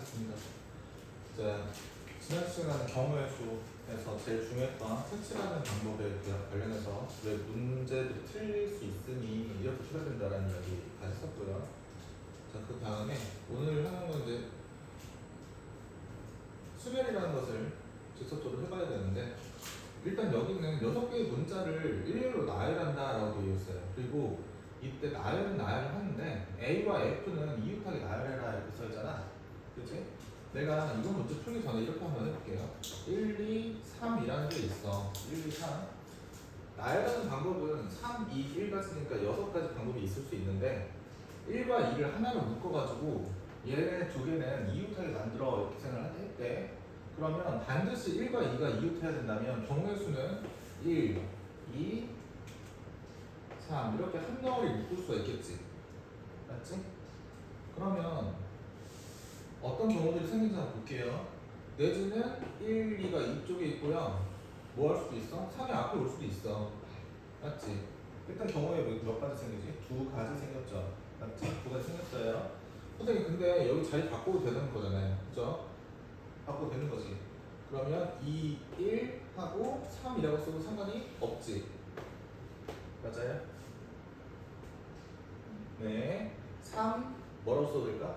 하겠습니다. 자, 지난 시간에 경우의 수에서 제일 중요했던 색칠하는 방법에 관련해서 왜 문제들이 틀릴 수 있으니 이렇게 풀어야 된다라는 이야기까지 했었고요. 자, 그 다음에 오늘 하는 건 이제 수멸이라는 것을 직접적으로 해봐야 되는데, 일단 여기는 6개의 문자를 일렬로 나열한다라고 되어 있어요. 그리고 이때 나열은 하는데 A와 F는 이웃하게 나열해라 이렇게 써있잖아. 그치? 내가 이번 문제 풀기 전에 이렇게 한번 해볼게요. 1, 2, 3이라는 게 있어. 1, 2, 3. 나열하는 방법은 3, 2, 1가지니까 6가지 방법이 있을 수 있는데 1과 2를 하나로 묶어가지고 얘네 두 개는 이웃하게 만들어 이렇게 생각을 했대. 그러면 반드시 1과 2가 이웃해야 된다면 경우의 수는 1, 2, 3 이렇게 한 덩어리 묶을 수가 있겠지. 맞지? 그러면 어떤 경우들이 생긴지 한번 볼게요. 내지는 1, 2가 이쪽에 있고요. 뭐 할 수도 있어? 3이 앞에 올 수도 있어. 맞지? 일단 경우에 몇 가지 생기지? 2가지 생겼죠. 맞지? 2가지 생겼어요. 선생님 근데 여기 자리 바꿔도 되는 거잖아요. 그죠? 바꿔도 되는 거지. 그러면 2, 1 하고 3이라고 써도 상관이 없지. 맞아요? 네. 3 뭐라고 써도 될까?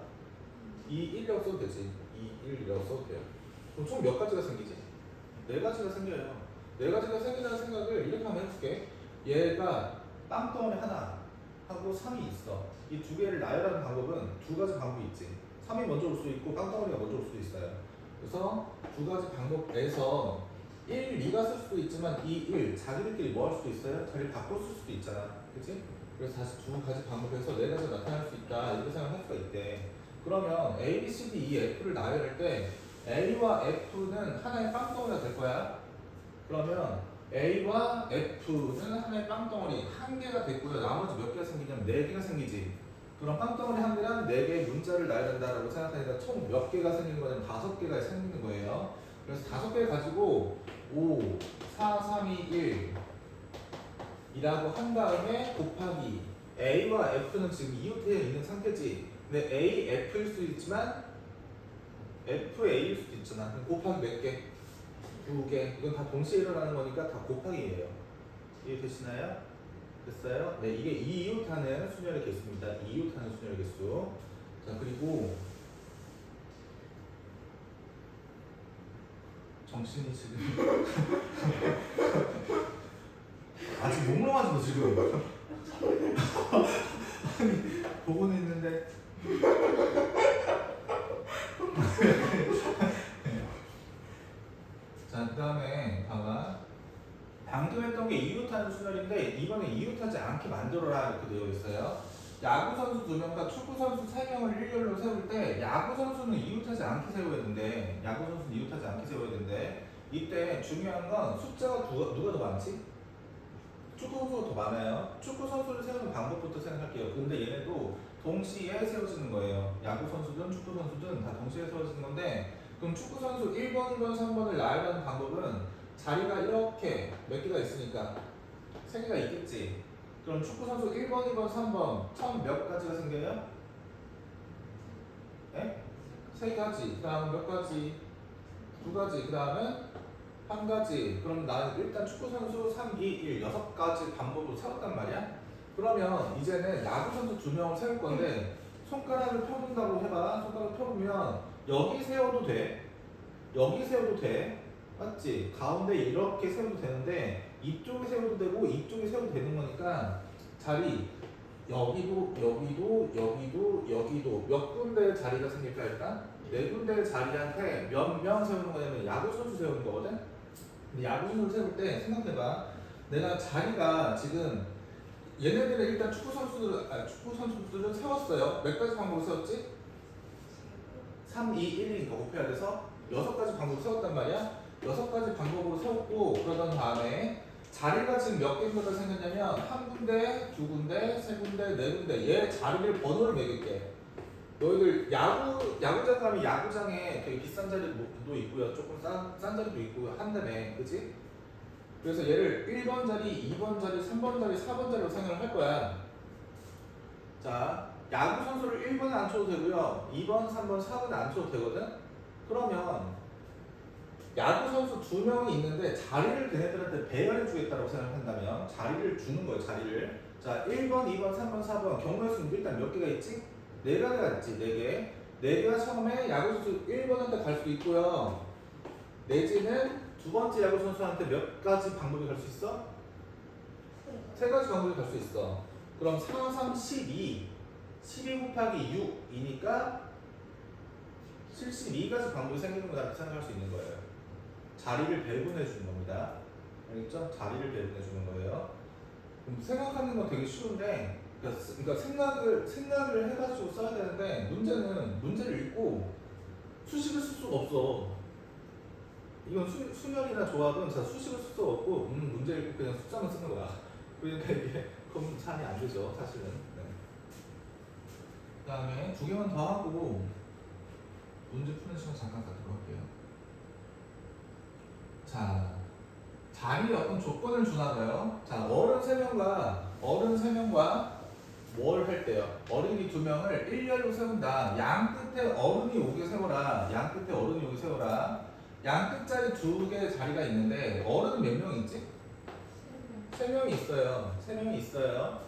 2, 1이라고 써도 되지. 2, 1이라고 써도 돼요. 그럼 총 몇 가지가 생기지? 4가지가 생겨요. 4가지가 생긴다는 생각을 이렇게 한번 해볼게. 얘가 빵덩어리 하나 하고 3이 있어. 이 두 개를 나열하는 방법은 2가지 방법이 있지. 3이 먼저 올 수도 있고 빵덩어리가 먼저 올 수도 있어요. 그래서 2가지 방법에서 1, 2가 쓸 수도 있지만 2, 1 자기들끼리 뭐 할 수도 있어요? 자리를 바꿔 쓸 수도 있잖아. 그치? 그래서 다시 2가지 방법에서 4가지가 나타날 수 있다 이렇게 생각할 수가 있대. 그러면 A, B, C, D, E, F를 나열할 때 A와 F는 하나의 빵덩어리가 될 거야. 그러면 A와 F는 하나의 빵덩어리 한 개가 됐고요. 나머지 몇 개가 생기냐면 4개가 생기지. 그럼 빵덩어리 한 개랑 4개의 문자를 나열한다라고 생각하니까 총 몇 개가 생기는 거냐면 5개가 생기는 거예요. 그래서 5개 가지고 5, 4, 3, 2, 1 이라고 한 다음에 곱하기 A와 F는 지금 이웃되어 있는 상태지. 근데 A, F일 수도 있지만 F, A일 수도 있잖아. 그럼 곱하기 몇 개? 2개. 이건 다 동시에 일어나는 거니까 다 곱하기예요. 이해되시나요? 됐어요? 네, 이게 이웃하는 순열의 개수입니다. 이웃하는 순열의 개수. 자, 그리고 정신이 지금 아직 몽롱하지 너 지금. 아니 보고는 있는데. 자, 그 다음에 봐봐. 방금 했던 게 이웃하는 순열인데 이번에 이웃하지 않게 만들어라 이렇게 되어 있어요. 야구 선수 2명과 축구 선수 3명을 일렬로 세울 때 야구 선수는 이웃하지 않게 세워야 된대. 야구 선수는 이웃하지 않게 세워야 된대. 이때 중요한 건 숫자가 누가 더 많지? 축구 선수가 더 많아요. 축구 선수를 세우는 방법부터 생각할게요. 근데 얘네도 동시에 세워지는 거예요. 야구 선수든 축구 선수든 다 동시에 세워지는 건데, 그럼 축구 선수 1번, 2번, 3번을 나열하는 방법은 자리가 이렇게 몇 개가 있으니까 3개가 있겠지. 그럼 축구 선수 1번, 2번, 3번 처음 몇 가지가 생겨요? 네? 3가지. 그 다음 몇 가지? 2가지. 그 다음은 한 가지. 그럼 나는 일단 축구 선수 3, 2, 1 6가지 방법으로 세웠단 말이야. 그러면 이제는 야구 선수 2명을 세울 건데 손가락을 펴본다고 해봐. 손가락 펴보면 여기 세워도 돼. 여기 세워도 돼. 맞지? 가운데 이렇게 세워도 되는데 이쪽에 세워도 되고 이쪽에 세워도 되는 거니까 자리 여기도 여기도 여기도 여기도 몇 군데의 자리가 생길까 일단? 4군데의 자리한테 몇 명 세우는 거냐면 야구 선수 세우는 거거든? 근데 야구 선수를 세울 때 생각해봐. 내가 자리가 지금 얘네들은 일단 축구 선수들은 세웠어요. 몇 가지 방법을 세웠지? 3, 2, 1이니까 곱해야 돼서 6가지 방법을 세웠단 말이야. 6가지 방법으로 세웠고 그러던 다음에 자리가 지금 몇 개가 생겼냐면 한 군데, 2군데, 3군데, 4군데 얘 자리를 번호를 매길게. 너희들 야구장 가면 야구장에 되게 비싼 자리도 있고요. 조금 싼 자리도 있고 한다며. 그치? 그래서 얘를 1번 자리, 2번 자리, 3번 자리, 4번 자리로 생각을 할 거야. 자, 야구 선수를 1번에 안 쳐도 되고요. 2번, 3번, 4번에 안 쳐도 되거든. 그러면 야구 선수 2명이 있는데 자리를 걔네들한테 배열해 주겠다고 생각한다면 자리를 주는 거예요. 자리를. 자, 1번, 2번, 3번, 4번 경우의 수는 일단 몇 개가 있지? 4개가 있지. 4개. 4개가 처음에 야구 선수 1번한테 갈 수도 있고요. 내지는 두 번째 야구 선수한테 몇 가지 방법이 갈 수 있어? 3가지 방법이 갈 수 있어. 그럼 4, 3, 12 곱하기 6이니까 72가지 방법이 생기는 거라고 생각할 수 있는 거예요. 자리를 배분해 주는 겁니다. 알겠죠? 자리를 배분해 주는 거예요. 그럼 생각하는 건 되게 쉬운데, 그러니까 생각을 해가지고 써야 되는데, 문제는 문제를 읽고 수식을 쓸 수가 없어. 이건 수면이나 조합은 자 수식을 쓸 수가 없고, 문제 읽고 그냥 숫자만 쓰는 거야. 그러니까 이게 검산이 안 되죠, 사실은. 네. 그다음에 2개만 더 하고 문제 푸는 시간 잠깐 갖도록 할게요. 자, 자리에 어떤 조건을 주나 봐요. 자, 어른 3명과 뭘 할 때요? 어린이 2명을 일렬로 세운다. 양 끝에 어른이 오게 세워라. 양 끝에 어른이 오게 세워라. 양 끝자리 2개 자리가 있는데 어른은 몇 명 있지? 3명이 있어요. 3명이 있어요.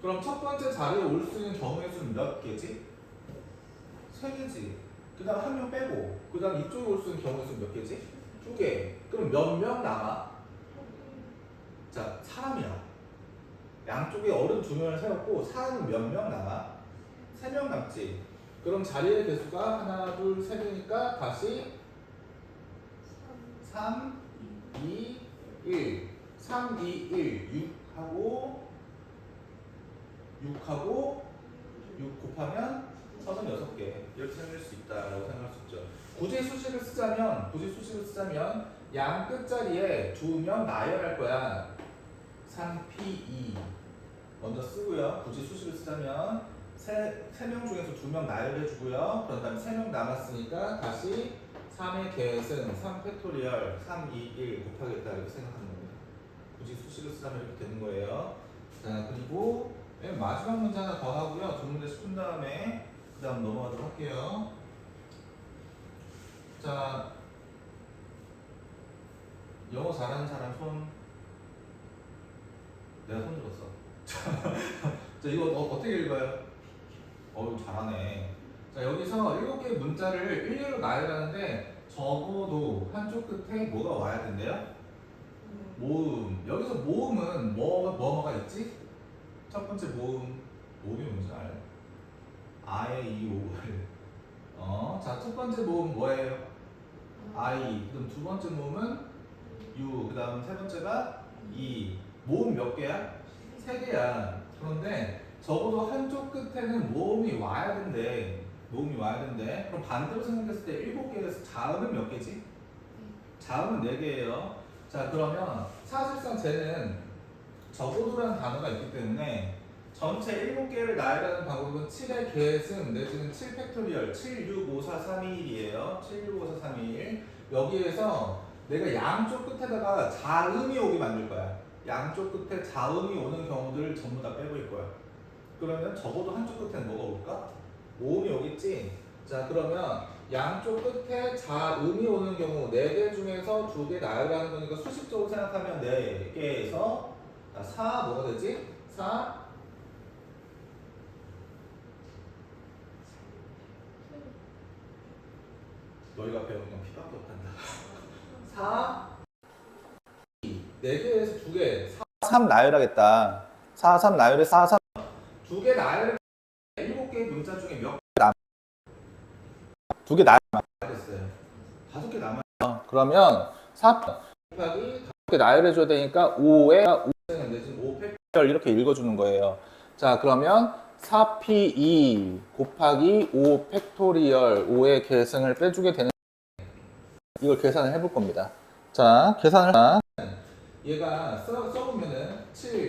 그럼 첫 번째 자리에 올 수 있는 경우의 수는 몇 개지? 3개지. 그 다음 한 명 빼고 그 다음 이쪽에 올 수 있는 경우의 수는 몇 개지? 2개. 그럼 몇 명 남아? 자, 사람이야. 양쪽에 어른 2명을 세웠고 사람은 몇 명 남아? 3명 남지. 그럼 자리의 개수가 하나, 둘, 3개니까 다시 3, 2, 1 3, 2, 1 6하고 6 곱하면 36개 이렇게 생길 수 있다라고 생각할 수 있죠. 굳이 수식을 쓰자면 양 끝자리에 2명 나열할 거야. 3P2 먼저 쓰고요. 굳이 수식을 쓰자면 3명 중에서 2명 나열해 주고요. 그런 다음에 3명 남았으니까 다시 3의 계승 3팩토리얼 3, 2, 1 곱하겠다 이렇게 생각하는 겁니다. 굳이 수식을 쓰자면 이렇게 되는 거예요. 자, 그리고 맨 마지막 문제 하나 더 하고요. 2문제씩 푼 다음에 그 다음 넘어가도록 할게요. 자, 영어 잘하는 사람 손. 내가 손 들었어. 자, 이거 어떻게 읽어요? 잘하네. 자, 여기서 7개의 문자를 일렬로 나열하는데 적어도 한쪽 끝에 뭐가 와야 된대요? 모음. 여기서 모음은 뭐가 있지? 첫 번째 모음이 뭔지 알아요? 아에 이 오를. 자, 첫 번째 모음 뭐예요? I. 그럼 두 번째 모음은 U. 그 다음 세 번째가 E. 모음 몇 개야? 3개야. 그런데 적어도 한쪽 끝에는 모음이 와야 된대. 그럼 반대로 생각했을 때 7개에서 자음은 몇 개지? 자음은 4개예요. 자, 그러면 사실상 쟤는 적어도라는 단어가 있기 때문에 전체 7개를 나열하는 방법은 7의 계승 내지는 7팩토리얼 7, 6, 5, 4, 3, 2, 1이에요. 7, 6, 5, 4, 3, 2, 1. 여기에서 내가 양쪽 끝에다가 자음이 오게 만들 거야. 양쪽 끝에 자음이 오는 경우들을 전부 다 빼버릴 거야. 그러면 적어도 한쪽 끝에는 뭐가 올까? 모음이 오겠지? 자, 그러면 양쪽 끝에 자음이 오는 경우 4개 중에서 2개 나열하는 거니까 수식적으로 생각하면 4개에서 4 뭐가 되지? 4 너희가 배우는 건 피밖에 없단다. 4 4개에서 2개 3 나열하겠다. 4, 3 나열해 4, 3 2개 나열해 7개의 문자 중에 몇 개 남? 2개 나열했어요. 5개 남아요. 그러면 4 곱하기 5개 나열해줘야 되니까 5에 5는 내지는 5 팩토리얼 이렇게 읽어주는 거예요. 자, 그러면 4P2 곱하기 5 팩토리얼 5의 계승을 빼주게 되는 이걸 계산을 해볼 겁니다. 자, 계산을 얘가 써보면은 7,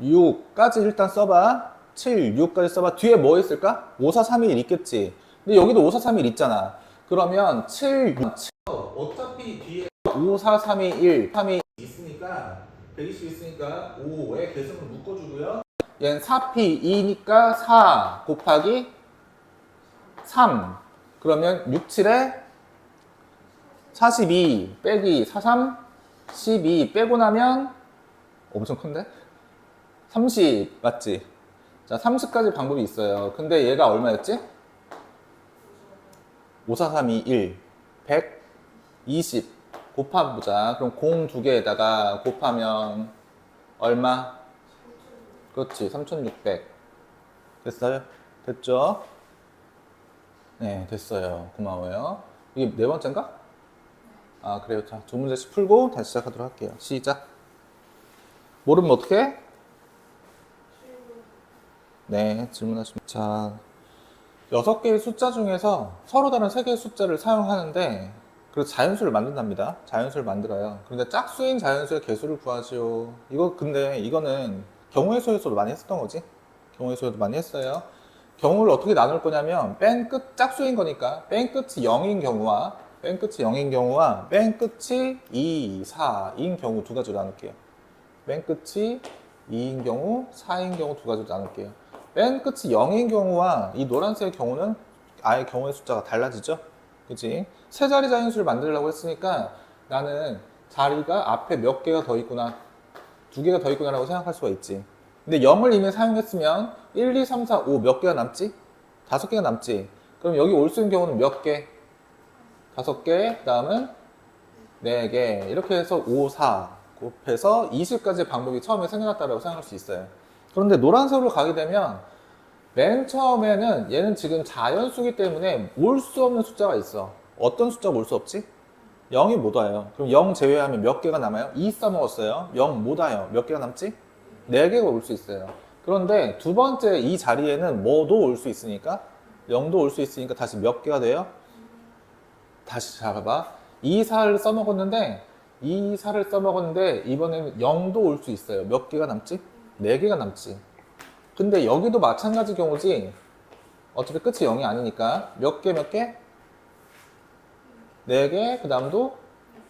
6까지 일단 써봐. 7, 6까지 써봐. 뒤에 뭐 있을까? 5, 4, 3, 1 있겠지. 근데 여기도 5, 4, 3, 1 있잖아. 그러면 7, 6 어차피 뒤에 5, 4, 3, 2, 1 3이 있으니까 120 있으니까 5에 계승을 묶어주고요. 얘는 4p 2니까 4 곱하기 3. 그러면 6, 7에 42 빼기 43 12 빼고 나면 엄청 큰데? 30 맞지? 자, 30까지 방법이 있어요. 근데 얘가 얼마였지? 5, 4, 3, 2, 1 120 곱해보자. 그럼 0 두 개에다가 곱하면 얼마? 그렇지, 3600 됐어요? 됐죠? 네, 됐어요. 고마워요. 이게 네 번째인가? 아, 그래요. 자, 두 문제씩 풀고 다시 시작하도록 할게요. 시작. 모르면 어떻게 해? 네, 질문하시면. 자, 6개의 숫자 중에서 서로 다른 3개의 숫자를 사용하는데, 그래서 자연수를 만든답니다. 자연수를 만들어요. 그런데 짝수인 자연수의 개수를 구하시오. 이거, 근데 이거는 경우의 수에서도 많이 했었던 거지. 경우의 수에도 많이 했어요. 경우를 어떻게 나눌 거냐면, 맨 끝 짝수인 거니까, 맨 끝이 0인 경우와, 맨 끝이 0인 경우와, 맨 끝이 2, 4인 경우 두 가지로 나눌게요. 맨 끝이 2인 경우, 4인 경우 두 가지로 나눌게요. 맨 끝이 0인 경우와 이 노란색의 경우는 아예 경우의 숫자가 달라지죠? 그치? 세 자리 자연수를 만들려고 했으니까 나는 자리가 앞에 몇 개가 더 있구나, 두 개가 더 있구나 라고 생각할 수가 있지. 근데 0을 이미 사용했으면 1, 2, 3, 4, 5 몇 개가 남지? 5개가 남지. 그럼 여기 올 수 있는 경우는 몇 개? 5개, 그 다음은 4개. 이렇게 해서 5, 4 곱해서 20까지의 방법이 처음에 생겨났다고 생각할 수 있어요. 그런데 노란색으로 가게 되면 맨 처음에는 얘는 지금 자연수기 때문에 올 수 없는 숫자가 있어. 어떤 숫자가 올 수 없지? 0이 못 와요. 그럼 0 제외하면 몇 개가 남아요? 2 써먹었어요. 0 못 와요. 몇 개가 남지? 4개가 올 수 있어요. 그런데 두 번째 이 자리에는 뭐도 올 수 있으니까, 0도 올 수 있으니까 다시 몇 개가 돼요? 다시 잡아봐. 2, 4를 써먹었는데 이번에는 0도 올 수 있어요. 몇 개가 남지? 4개가 남지. 근데 여기도 마찬가지 경우지. 어차피 끝이 0이 아니니까 몇 개? 4개, 그 다음도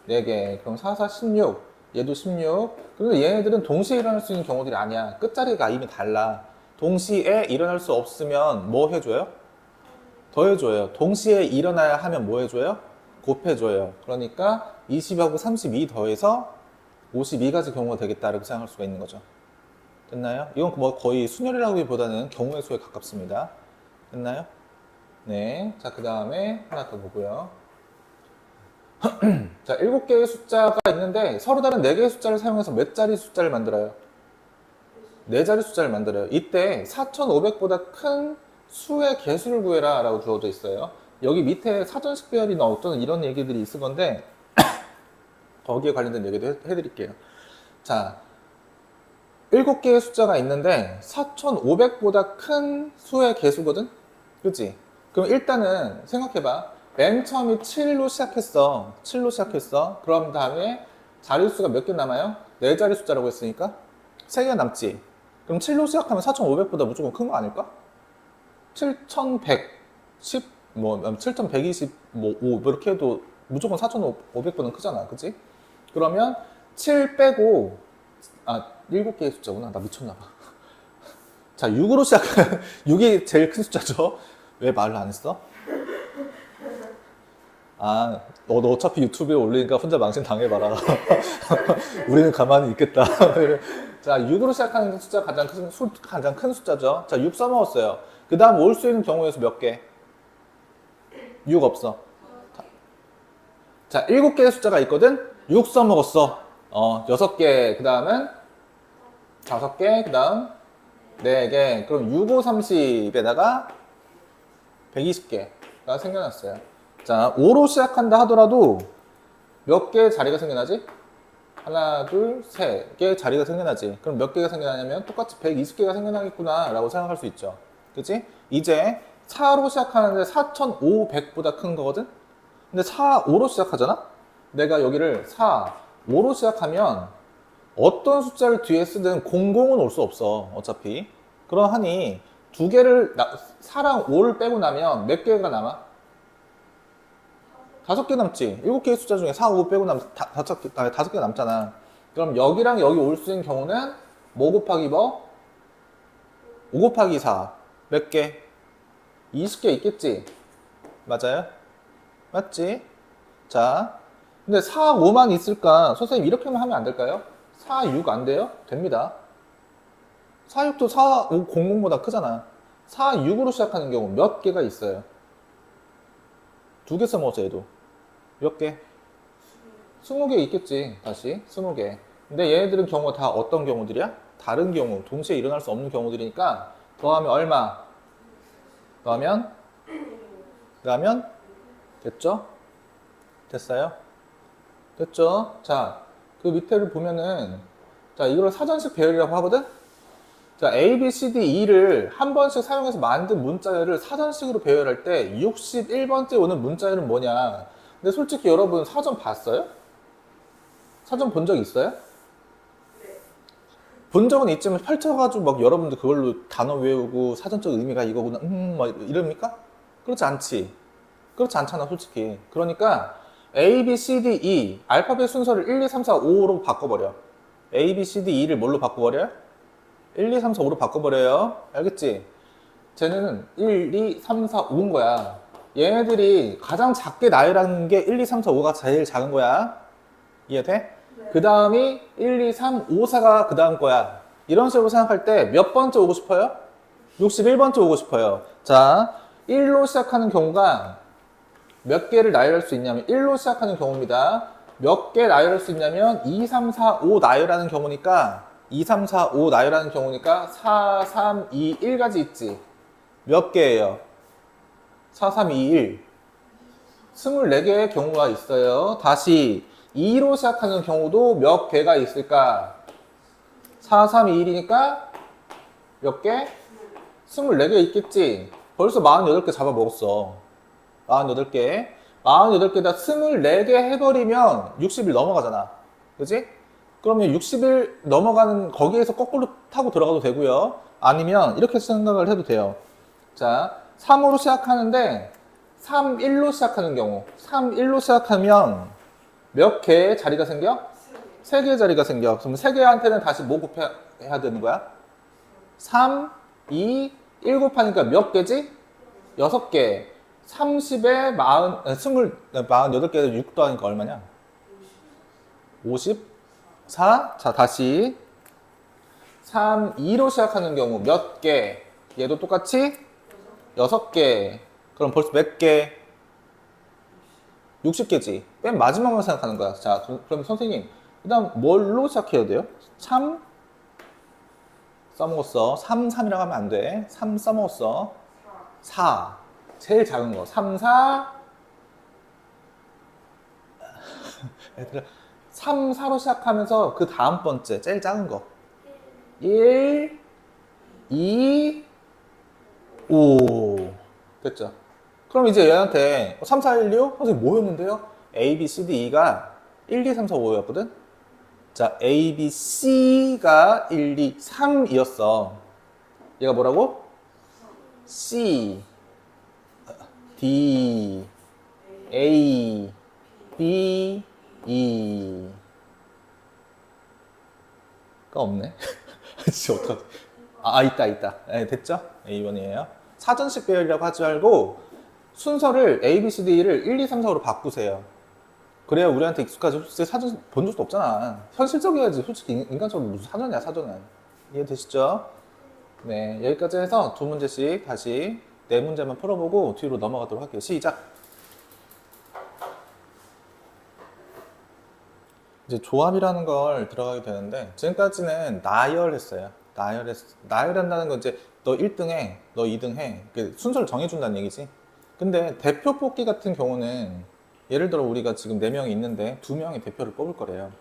4개. 그럼 4, 4, 16. 얘도 16. 그런데 얘네들은 동시에 일어날 수 있는 경우들이 아니야. 끝자리가 이미 달라. 동시에 일어날 수 없으면 뭐 해줘요? 더해줘요. 동시에 일어나야 하면 뭐 해줘요? 곱해줘요. 그러니까 20하고 32 더해서 52가지 경우가 되겠다라고 생각할 수가 있는 거죠. 됐나요? 이건 뭐 거의 순열이라기보다는 경우의 수에 가깝습니다. 됐나요? 네. 자, 그 다음에 하나 더 보고요. 자, 7개의 숫자가 있는데 서로 다른 4개의 숫자를 사용해서 몇 자리 숫자를 만들어요? 4자리 숫자를 만들어요. 이때 4,500보다 큰 수의 개수를 구해라 라고 주어져 있어요. 여기 밑에 사전식 배열이나 어떤 이런 얘기들이 있을 건데 거기에 관련된 얘기도 해드릴게요. 자, 7개의 숫자가 있는데 4,500보다 큰 수의 개수거든? 그치? 그럼 일단은 생각해봐. 맨 처음이 7로 시작했어. 7로 시작했어. 그럼 다음에 자릿수가 몇 개 남아요? 4자리 숫자라고 했으니까 3개가 남지. 그럼 7로 시작하면 4,500보다 무조건 큰 거 아닐까? 7,110, 7,120, 5 이렇게 해도 무조건 4,500보다는 크잖아. 그치? 그러면 7 빼고 7개의 숫자구나. 나 미쳤나봐. 자, 6으로 시작하는 6이 제일 큰 숫자죠. 왜 말을 안 했어? 너 어차피 유튜브에 올리니까 혼자 망신 당해봐라. 우리는 가만히 있겠다. 자, 6으로 시작하는 숫자 가장 큰 숫자죠. 자, 6 써먹었어요. 그 다음 올 수 있는 경우에서 몇 개? 6 없어. 자, 7개의 숫자가 있거든? 6 써먹었어. 6개, 그 다음은 5개, 그 다음 4개. 그럼 6, 5, 30에다가 120개가 생겨났어요. 자, 5로 시작한다 하더라도 몇 개의 자리가 생겨나지? 하나, 둘, 세 개의 자리가 생겨나지. 그럼 몇 개가 생겨나냐면 똑같이 120개가 생겨나겠구나 라고 생각할 수 있죠. 그치? 이제 4로 시작하는데 4,500보다 큰 거거든? 근데 4, 5로 시작하잖아? 내가 여기를 4, 5로 시작하면 어떤 숫자를 뒤에 쓰든 00은 올 수 없어. 어차피. 그러하니 4랑 5를 빼고 나면 몇 개가 남아? 5개 남지. 7개의 숫자 중에 4, 5 빼고 나면 5개 남잖아. 그럼 여기랑 여기 올 수 있는 경우는 뭐 곱하기 뭐? 5 곱하기 4 몇 개? 20개 있겠지? 맞아요? 맞지? 자, 근데 4, 5만 있을까? 선생님 이렇게만 하면 안 될까요? 4, 6 안 돼요? 됩니다. 4, 6도 4, 5, 00보다 크잖아. 4, 6으로 시작하는 경우 몇 개가 있어요? 2개 써먹었어 얘도. 몇 개? 20개 있겠지. 다시 20개. 근데 얘네들은 경우가 다 어떤 경우들이야? 다른 경우, 동시에 일어날 수 없는 경우들이니까 더하면 얼마? 더하면 됐죠? 됐어요? 됐죠? 자, 그 밑에를 보면은 자, 이걸 사전식 배열이라고 하거든? 자, A, B, C, D, E를 한 번씩 사용해서 만든 문자열을 사전식으로 배열할 때 61번째 오는 문자열은 뭐냐? 근데 솔직히 여러분 사전 봤어요? 사전 본 적 있어요? 본 적은 있지만 펼쳐가지고 막 여러분들 그걸로 단어 외우고 사전적 의미가 이거구나 막 이럽니까? 그렇지 않지. 그렇지 않잖아 솔직히. 그러니까 A, B, C, D, E 알파벳 순서를 1, 2, 3, 4, 5로 바꿔버려. A, B, C, D, E를 뭘로 바꿔버려? 1, 2, 3, 4, 5로 바꿔버려요. 알겠지? 쟤네는 1, 2, 3, 4, 5인 거야. 얘네들이 가장 작게 나열하는 게 1, 2, 3, 4, 5가 제일 작은 거야. 이해돼? 그 다음이 1, 2, 3, 5, 4가 그 다음 거야. 이런 식으로 생각할 때 몇 번째 오고 싶어요? 61번째 오고 싶어요. 자, 1로 시작하는 경우가 몇 개를 나열할 수 있냐면 1로 시작하는 경우입니다. 몇 개 나열할 수 있냐면 2, 3, 4, 5 나열하는 경우니까 2, 3, 4, 5 나열하는 경우니까 4, 3, 2, 1까지 있지. 몇 개예요? 4, 3, 2, 1. 24개의 경우가 있어요. 다시 2로 시작하는 경우도 몇 개가 있을까? 4, 3, 2, 1이니까 몇 개? 24개 있겠지? 벌써 48개 잡아먹었어. 48개. 48개다 24개 해버리면 60일 넘어가잖아. 그지? 그러면 60일 넘어가는 거기에서 거꾸로 타고 들어가도 되고요. 아니면 이렇게 생각을 해도 돼요. 자, 3으로 시작하는데 3, 1로 시작하는 경우 3, 1로 시작하면 몇 개의 자리가 생겨? 3개의 자리가 생겨. 그럼 3개한테는 다시 뭐 곱해야 되는 거야? 3, 2, 1 곱하니까 몇 개지? 6개. 30에 48개에 6 더하니까 얼마냐? 54? 자, 다시 3, 2로 시작하는 경우 몇 개? 얘도 똑같이 6개. 그럼 벌써 몇 개? 60개지. 맨 마지막만 생각하는 거야. 자, 그럼 선생님, 그 다음 뭘로 시작해야 돼요? 3? 써먹었어. 3, 3이라고 하면 안 돼. 3 써먹었어. 4. 제일 작은 거. 3, 4. 얘들아, 3, 4로 시작하면서 그 다음 번째, 제일 작은 거. 1, 2, 5. 됐죠? 그럼 이제 얘한테 3, 4, 1, 6? 선생님 뭐였는데요? A, B, C, D, E가 1, 2, 3, 4, 5였거든? 자, A, B, C가 1, 2, 3이었어. 얘가 뭐라고? C, D, A, B, E. 가 없네. 진짜 어떡하지? 있다. 네, 됐죠? A번이에요. 사전식 배열이라고 하지 말고 순서를 A, B, C, D, E를 1, 2, 3, 4로 바꾸세요. 그래야 우리한테 익숙하지. 솔직히 사전 본 적도 없잖아. 현실적이어야지. 솔직히 인간적으로 무슨 사전이야, 사전은. 이해되시죠? 네, 여기까지 해서 두 문제씩 다시 네 문제만 풀어보고 뒤로 넘어가도록 할게요. 시작! 이제 조합이라는 걸 들어가게 되는데 지금까지는 나열했어요. 나열한다는 건 이제 너 1등 해, 너 2등 해. 순서를 정해준다는 얘기지. 근데 대표 뽑기 같은 경우는 예를 들어 우리가 지금 4명이 있는데 2명의 대표를 뽑을 거래요.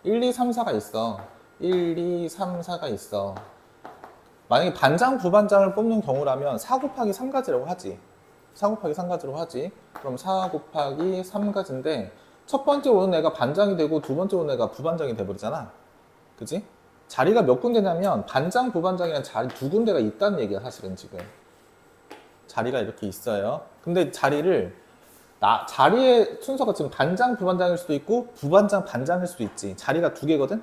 1, 2, 3, 4가 있어. 1, 2, 3, 4가 있어. 만약에 반장, 부반장을 뽑는 경우라면 4 곱하기 3가지라고 하지. 4 곱하기 3가지로 하지. 그럼 4 곱하기 3가지인데 첫 번째 오는 애가 반장이 되고 두 번째 오는 애가 부반장이 돼버리잖아. 그지? 자리가 몇 군데냐면 반장, 부반장이랑 자리 두 군데가 있다는 얘기야 사실은 지금. 자리가 이렇게 있어요. 근데 자리의 순서가 지금 반장, 부반장일 수도 있고 부반장, 반장일 수도 있지. 자리가 두 개거든?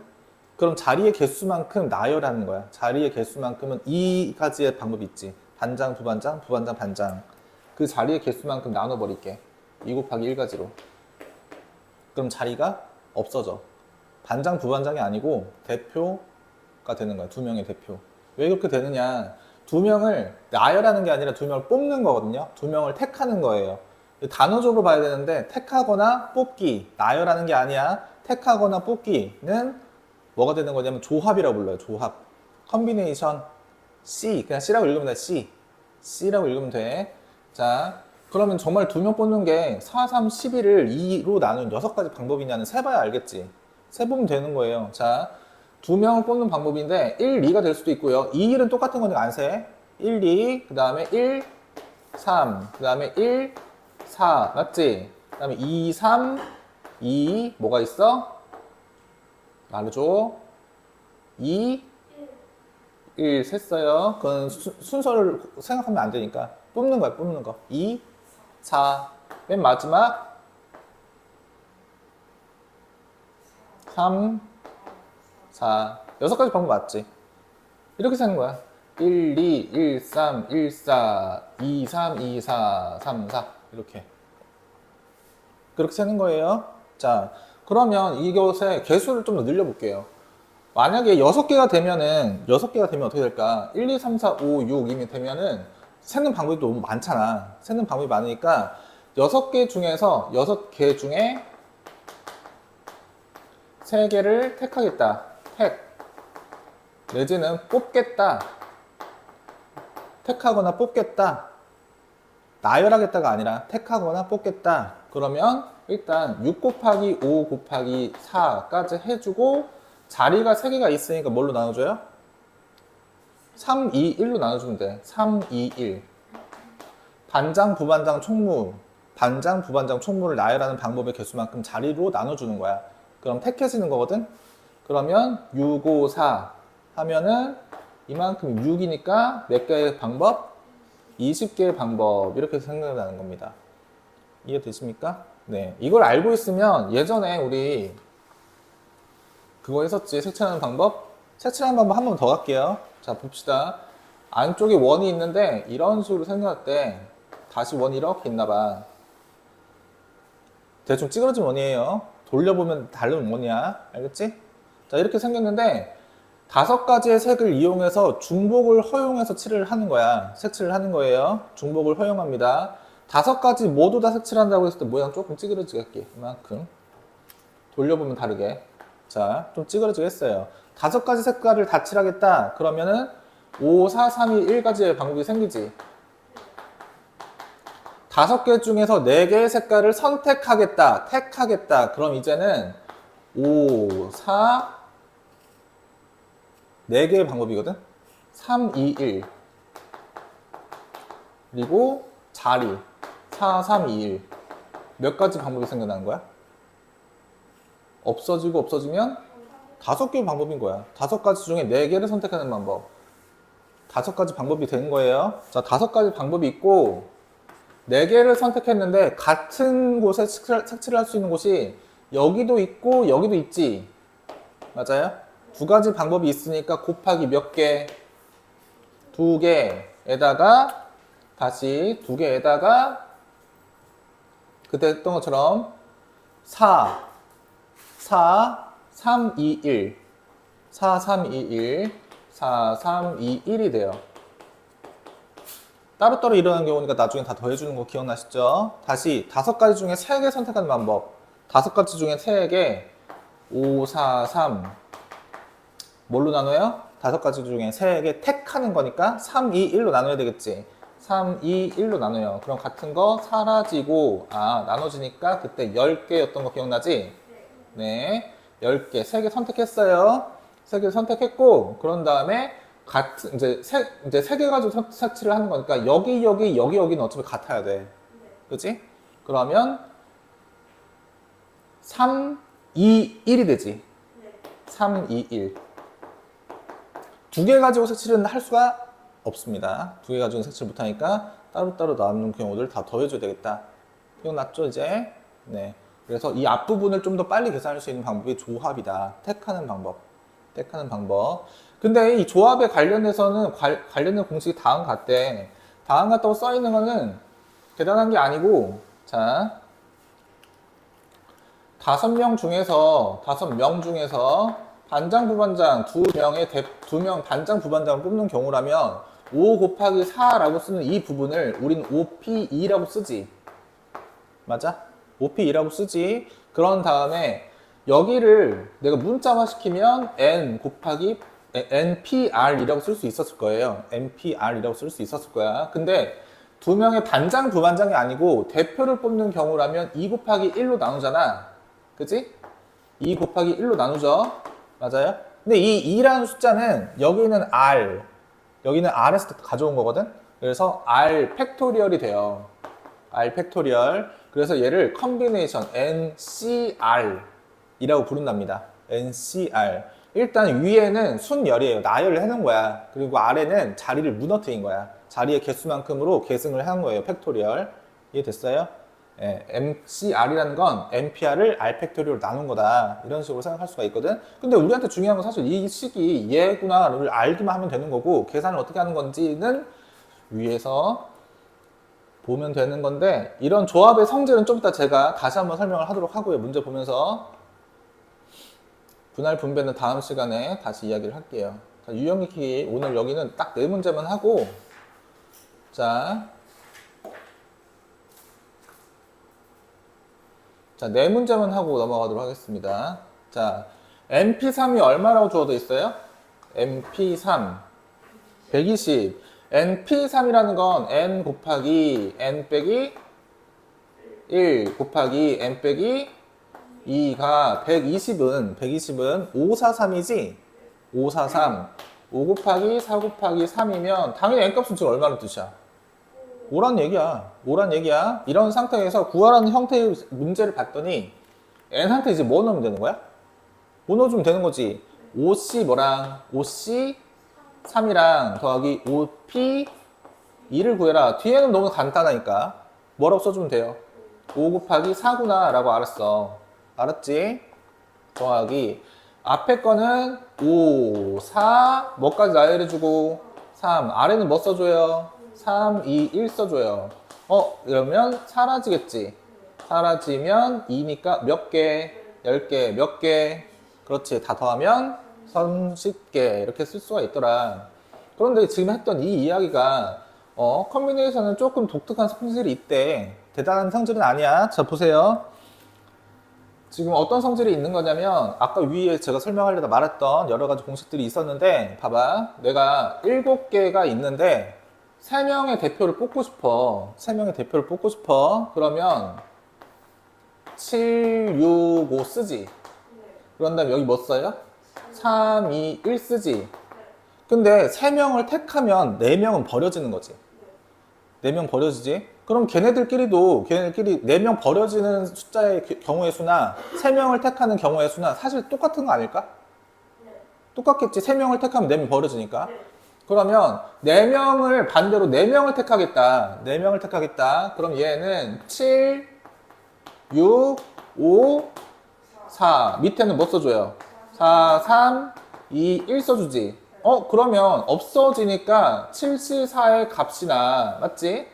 그럼 자리의 개수만큼 나열하는 거야. 자리의 개수만큼은 이 가지의 방법이 있지. 반장, 부반장, 부반장, 반장. 그 자리의 개수만큼 나눠버릴게. 2 곱하기 1가지로. 그럼 자리가 없어져. 반장, 부반장이 아니고 대표가 되는 거야. 2명의 대표. 왜 그렇게 되느냐. 2명을 나열하는 게 아니라 2명을 뽑는 거거든요. 2명을 택하는 거예요. 단어적으로 봐야 되는데 택하거나 뽑기, 나열하는 게 아니야. 택하거나 뽑기는 뭐가 되는 거냐면 조합이라고 불러요. 조합. 컨비네이션 C. 그냥 C라고 읽으면 돼. C. C라고 읽으면 돼. 자, 그러면 정말 2명 뽑는 게 4, 3, 11을 2로 나눈 6가지 방법이냐는 세봐야 알겠지. 세보면 되는 거예요. 자, 2명을 뽑는 방법인데 1, 2가 될 수도 있고요. 2, 1은 똑같은 거니까 안 세. 1, 2, 그 다음에 1, 3, 그 다음에 1, 4. 맞지? 그 다음에 2, 3, 2, 뭐가 있어? 말해줘. 2, 1 셌어요. 그건 순서를 생각하면 안 되니까 뽑는 거야, 뽑는 거. 2, 4, 맨 마지막 3, 4. 6가지 방법 맞지? 이렇게 세는 거야. 1, 2, 1, 3, 1, 4, 2, 3, 2, 4, 3, 4. 이렇게. 그렇게 세는 거예요. 자, 그러면 이것의 개수를 좀 더 늘려볼게요. 만약에 6개가 되면은, 6개가 되면 어떻게 될까? 1, 2, 3, 4, 5, 6 이미 되면은, 세는 방법이 너무 많잖아. 세는 방법이 많으니까, 6개 중에서, 6개 중에 3개를 택하겠다. 택. 내지는 뽑겠다. 택하거나 뽑겠다. 나열하겠다가 아니라 택하거나 뽑겠다. 그러면 일단 6 곱하기 5 곱하기 4까지 해주고 자리가 3개가 있으니까 뭘로 나눠줘요? 3, 2, 1로 나눠주면 돼. 3, 2, 1. 반장, 부반장, 총무. 반장, 부반장, 총무를 나열하는 방법의 개수만큼 자리로 나눠주는 거야. 그럼 택해지는 거거든? 그러면 6, 5, 4 하면은 이만큼 6이니까 몇 개의 방법? 20개의 방법. 이렇게 생각나는 겁니다. 이해되십니까? 네. 이걸 알고 있으면 예전에 우리 그거 했었지. 색칠하는 방법? 색칠하는 방법 한 번 더 갈게요. 자, 봅시다. 안쪽에 원이 있는데 이런 식으로 생각할 때 다시 원이 이렇게 있나 봐. 대충 찌그러진 원이에요. 돌려보면 다른 원이야. 알겠지? 자, 이렇게 생겼는데 5가지의 색을 이용해서 중복을 허용해서 칠을 하는 거야. 색칠을 하는 거예요. 중복을 허용합니다. 5가지 모두 다 색칠한다고 했을 때 모양 조금 찌그러지겠게. 이만큼. 돌려보면 다르게. 자, 좀 찌그러지겠어요. 5가지 색깔을 다 칠하겠다. 그러면은 5, 4, 3, 2, 1가지의 방법이 생기지. 5개 중에서 4개의 색깔을 선택하겠다. 택하겠다. 그럼 이제는 5, 4, 4개의 방법이거든? 3, 2, 1. 그리고 자리. 4, 3, 2, 1. 몇 가지 방법이 생겨나는 거야? 없어지고 없어지면 5개의 방법인 거야. 5가지 중에 4개를 선택하는 방법. 5가지 방법이 되는 거예요. 자, 5가지 방법이 있고 4개를 선택했는데 같은 곳에 색칠을 할 수 있는 곳이 여기도 있고 여기도 있지. 맞아요? 2가지 방법이 있으니까 곱하기 몇 개? 2개에다가 다시 2개에다가 그때 했던 것처럼 4, 3, 2, 1 4, 3, 2, 1 4, 3, 2, 1이 돼요. 따로따로 일어나는 경우니까 나중에 다 더해주는 거 기억나시죠? 다시 5가지 중에 3개 선택하는 방법. 5가지 중에 3개 5, 4, 3 뭘로 나눠요? 5가지 중에 3개 택하는 거니까 3, 2, 1로 나눠야 되겠지. 3, 2, 1로 나눠요. 그럼 같은 거 사라지고 나눠지니까 그때 10개였던 거 기억나지? 네, 10개, 3개 선택했어요. 3개 선택했고 그런 다음에 같은 이제 3개 가지고 색칠을 하는 거니까 여기는 어차피 같아야 돼. 그치? 그러면 3, 2, 1이 되지. 3, 2, 1. 2개 가지고 색칠은 할 수가 없습니다. 2개 가지고 색칠 못하니까 따로따로 나누는 경우들 다 더해줘야 되겠다. 기억났죠, 이제? 네. 그래서 이 앞부분을 좀 더 빨리 계산할 수 있는 방법이 조합이다. 택하는 방법. 택하는 방법. 근데 이 조합에 관련해서는 관련된 공식이 다음 같대. 다음 같다고 써 있는 거는 대단한 게 아니고, 자, 5명 중에서 반장, 부반장 2명 반장, 부반장을 뽑는 경우라면 5 곱하기 4라고 쓰는 이 부분을 우린 5P2라고 쓰지. 맞아? 5P2라고 쓰지. 그런 다음에 여기를 내가 문자화 시키면 N 곱하기 NPR이라고 쓸 수 있었을 거예요. NPR이라고 쓸 수 있었을 거야. 근데 2명의 반장, 부반장이 아니고 대표를 뽑는 경우라면 2 곱하기 1로 나누잖아. 그치? 2 곱하기 1로 나누죠. 맞아요? 근데 이 2라는 숫자는 여기는 R에서 가져온 거거든? 그래서 R 팩토리얼이 돼요. R 팩토리얼. 그래서 얘를 컨비네이션 NCR 이라고 부른답니다. NCR. 일단 위에는 순열이에요. 나열을 해놓은 거야. 그리고 아래는 자리를 무너뜨린 거야. 자리의 개수만큼으로 계승을 한 거예요. 팩토리얼. 이해됐어요? 예, MCR이라는 건 MPR을 R 팩토리얼로 나눈 거다. 이런 식으로 생각할 수가 있거든. 근데 우리한테 중요한 건 사실 이 식이 얘구나를 알기만 하면 되는 거고, 계산을 어떻게 하는 건지는 위에서 보면 되는 건데, 이런 조합의 성질은 좀 이따 제가 다시 한번 설명을 하도록 하고요. 문제 보면서. 분할 분배는 다음 시간에 다시 이야기를 할게요. 자, 유형 익히기 오늘 여기는 딱 4문제만 하고, 자, 4문제만 하고 넘어가도록 하겠습니다. 자, MP3이 얼마라고 주어져 있어요? MP3 120. NP3이라는 건 N 곱하기 N 빼기 1 곱하기 N 빼기 2가 120은 543이지? 543. 5 곱하기 4 곱하기 3이면 당연히 N값은 지금 얼마나 뜻이야? 5란 얘기야. 이런 상태에서 구하라는 형태의 문제를 봤더니 N 상태 이제 뭐 넣으면 되는 거야? 뭐 넣어주면 되는 거지. 5C 뭐랑 5C 3이랑 더하기 5P 2를 구해라. 뒤에는 너무 간단하니까 뭐라고 써주면 돼요? 5 곱하기 4구나 라고 알았어. 알았지? 더하기 앞에 거는 5, 4 뭐까지 나열해주고 3 아래는 뭐 써줘요? 3, 2, 1 써줘요. 이러면 사라지겠지. 사라지면 2니까 몇 개? 10개. 몇 개? 그렇지. 다 더하면 30개. 이렇게 쓸 수가 있더라. 그런데 지금 했던 이 이야기가 컨비네이션은 조금 독특한 성질이 있대. 대단한 성질은 아니야. 자, 보세요. 지금 어떤 성질이 있는 거냐면 아까 위에 제가 설명하려다 말했던 여러 가지 공식들이 있었는데 봐봐. 내가 7개가 있는데 3명의 대표를 뽑고 싶어. 3명의 대표를 뽑고 싶어. 그러면 7, 6, 5 쓰지. 그런 다음에 여기 뭐 써요? 3, 2, 1 쓰지. 근데 3명을 택하면 4명은 버려지는 거지. 4명 버려지지? 그럼 걔네들끼리 4명 버려지는 숫자의 경우의 수나 3명을 택하는 경우의 수나 사실 똑같은 거 아닐까? 똑같겠지. 3명을 택하면 4명 버려지니까. 그러면 4명을 반대로 4명을 택하겠다. 4명을 택하겠다. 그럼 얘는 7, 6, 5, 4. 밑에는 뭐 써줘요? 4, 3, 2, 1 써주지. 그러면 없어지니까 7C4의 값이나, 맞지?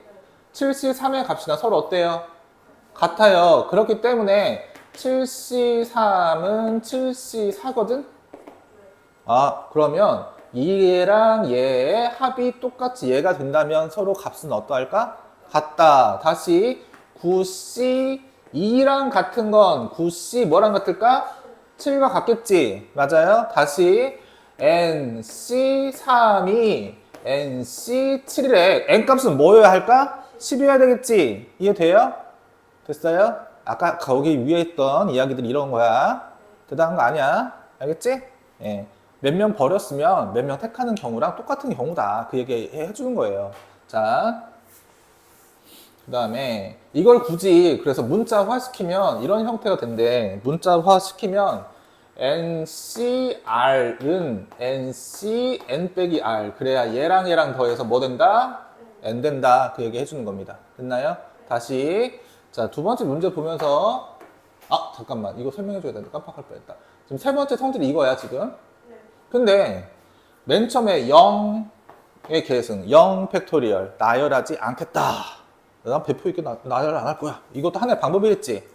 7C3의 값이나 서로 어때요? 같아요. 그렇기 때문에 7C3은 7C4거든? 그러면 얘랑 얘의 합이 똑같이 얘가 된다면 서로 값은 어떠할까? 같다. 다시 9C2랑 같은 건 9C 뭐랑 같을까? 7과 같겠지. 맞아요? 다시 NC3이 NC7이래. N값은 뭐여야 할까? 10이어야 되겠지. 이해돼요? 됐어요? 아까 거기 위에 있던 이야기들이 이런 거야. 대단한 거 아니야. 알겠지? 예. 몇 명 버렸으면 몇 명 택하는 경우랑 똑같은 경우다. 그 얘기 해주는 거예요. 자, 그 다음에 이걸 굳이 그래서 문자화 시키면 이런 형태가 된대. 문자화 시키면 NCR은 NC N 빼기 R. 그래야 얘랑 얘랑 더해서 뭐 된다? N 된다. 그 얘기 해주는 겁니다. 됐나요? 다시. 자, 두 번째 문제 보면서 잠깐만. 이거 설명해줘야 되는데 깜빡할 뻔했다. 지금 세 번째 성질이 이거야, 지금. 근데 맨 처음에 0의 계승, 0 팩토리얼, 나열하지 않겠다. 난 배포 있게 나열 안 할 거야. 이것도 하나의 방법이겠지.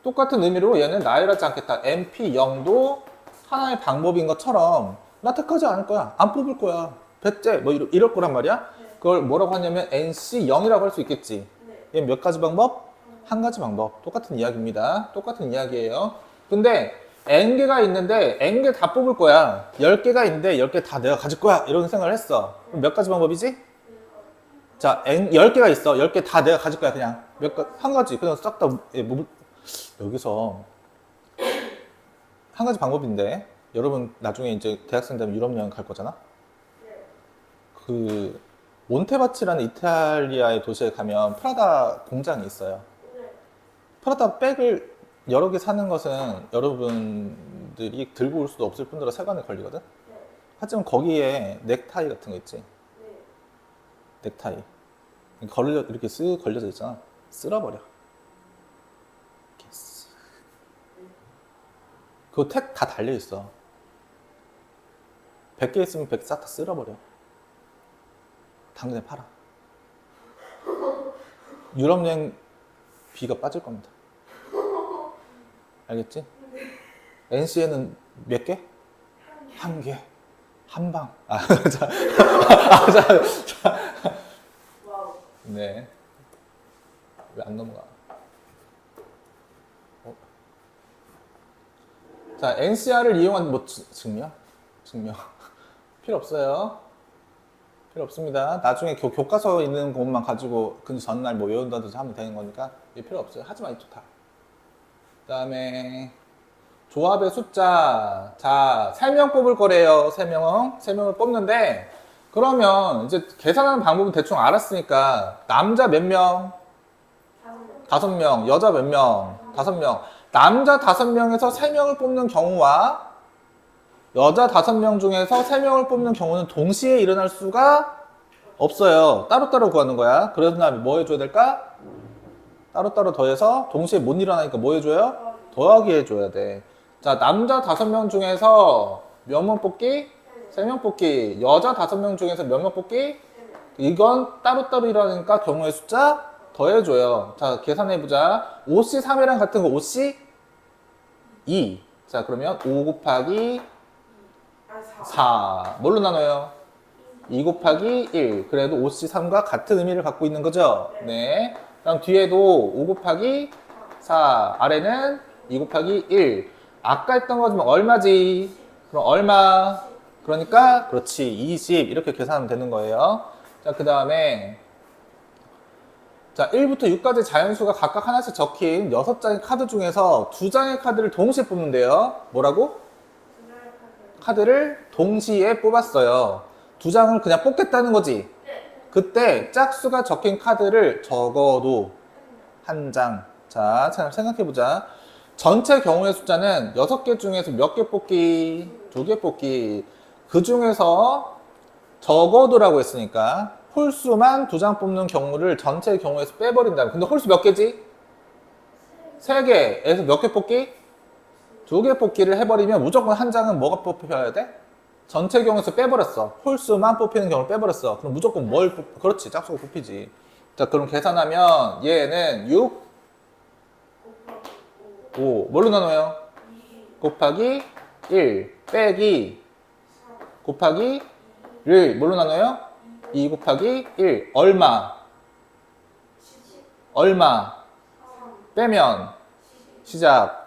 똑같은 의미로 얘는 나열하지 않겠다. MP0도 하나의 방법인 것처럼 나 택하지 않을 거야. 안 뽑을 거야. 배째 뭐 이럴 거란 말이야. 그걸 뭐라고 하냐면 NC0이라고 할 수 있겠지. 얘 몇 가지 방법? 한 가지 방법. 똑같은 이야기입니다. 똑같은 이야기예요. 근데 N개가 있는데 N개 다 뽑을 거야. 10개가 있는데 10개 다 내가 가질 거야. 이런 생각을 했어. 그럼 몇 가지 방법이지? 자, 10개가 있어. 10개 다 내가 가질 거야. 그냥 한 가지. 그냥 싹 다 여기서 한 가지 방법인데 여러분 나중에 이제 대학생 되면 유럽 여행 갈 거잖아. 그 몬테바치라는 이탈리아의 도시에 가면 프라다 공장이 있어요. 프라다 백을 여러 개 사는 것은 여러분들이 들고 올 수도 없을 뿐더러 세관에 걸리거든. 하지만 거기에 넥타이 같은 거 있지. 넥타이 이렇게 쓱 걸려져 있잖아. 쓸어버려. 그거 택 다 달려있어. 100개 있으면 100개 싹 다 쓸어버려. 당근에 팔아. 유럽 여행 비가 빠질 겁니다. 알겠지? NC에는 몇 개? 한 개. 한 방. 네. 왜 안 넘어가? 자, NCR을 이용한 뭐 증명? 필요 없어요. 필요 없습니다. 나중에 교과서 있는 것만 가지고 그 전날 뭐 외운다든지 하면 되는 거니까 필요 없어요. 하지 마, 이쪽 다. 그 다음에 조합의 숫자. 자, 3명 뽑을 거래요. 3명을 뽑는데 그러면 이제 계산하는 방법은 대충 알았으니까 남자 몇 명? 5명. 여자 몇 명? 5명. 남자 5명에서 3명을 뽑는 경우와 여자 5명 중에서 3명을 뽑는 경우는 동시에 일어날 수가 없어요. 따로따로 구하는 거야. 그래서 나 뭐 해줘야 될까? 따로따로 더해서 동시에 못 일어나니까 뭐 해줘요? 더하기 해줘야 돼. 자, 남자 5명 중에서 몇 명 뽑기? 3명 뽑기. 여자 5명 중에서 몇 명 뽑기? 이건 따로따로 일어나니까 경우의 숫자 더해줘요. 자, 계산해보자. 5C3이랑 같은 거 5C 2. 자, 그러면 5 곱하기 4. 뭘로 나눠요? 2 곱하기 1. 그래도 5C3과 같은 의미를 갖고 있는 거죠? 네. 다음 뒤에도 5 곱하기 4. 아래는 2 곱하기 1. 아까 했던 거지만 얼마지? 그럼 얼마? 그러니까 그렇지. 20. 이렇게 계산하면 되는 거예요. 자, 그 다음에 자, 1부터 6까지 자연수가 각각 하나씩 적힌 6장의 카드 중에서 2장의 카드를 동시에 뽑는데요. 뭐라고? 카드를 동시에 뽑았어요. 2장을 그냥 뽑겠다는 거지. 그때 짝수가 적힌 카드를 적어도 한 장. 자, 생각해보자. 전체 경우의 숫자는 6개 중에서 몇 개 뽑기? 2개 뽑기. 그 중에서 적어도라고 했으니까 홀수만 2장 뽑는 경우를 전체 경우에서 빼버린다면. 근데 홀수 몇 개지? 3개에서 몇 개 뽑기? 2개 뽑기를 해버리면 무조건 한 장은 뭐가 뽑혀야 돼? 전체 경우에서 빼버렸어. 홀수만 뽑히는 경우를 빼버렸어. 그럼 무조건 그렇지. 짝수가 뽑히지. 자, 그럼 계산하면 얘는 6, 5. 뭘로 나눠요? 곱하기 1 빼기 곱하기 1 뭘로 나눠요? 2 곱하기 1 얼마? 얼마? 빼면 시작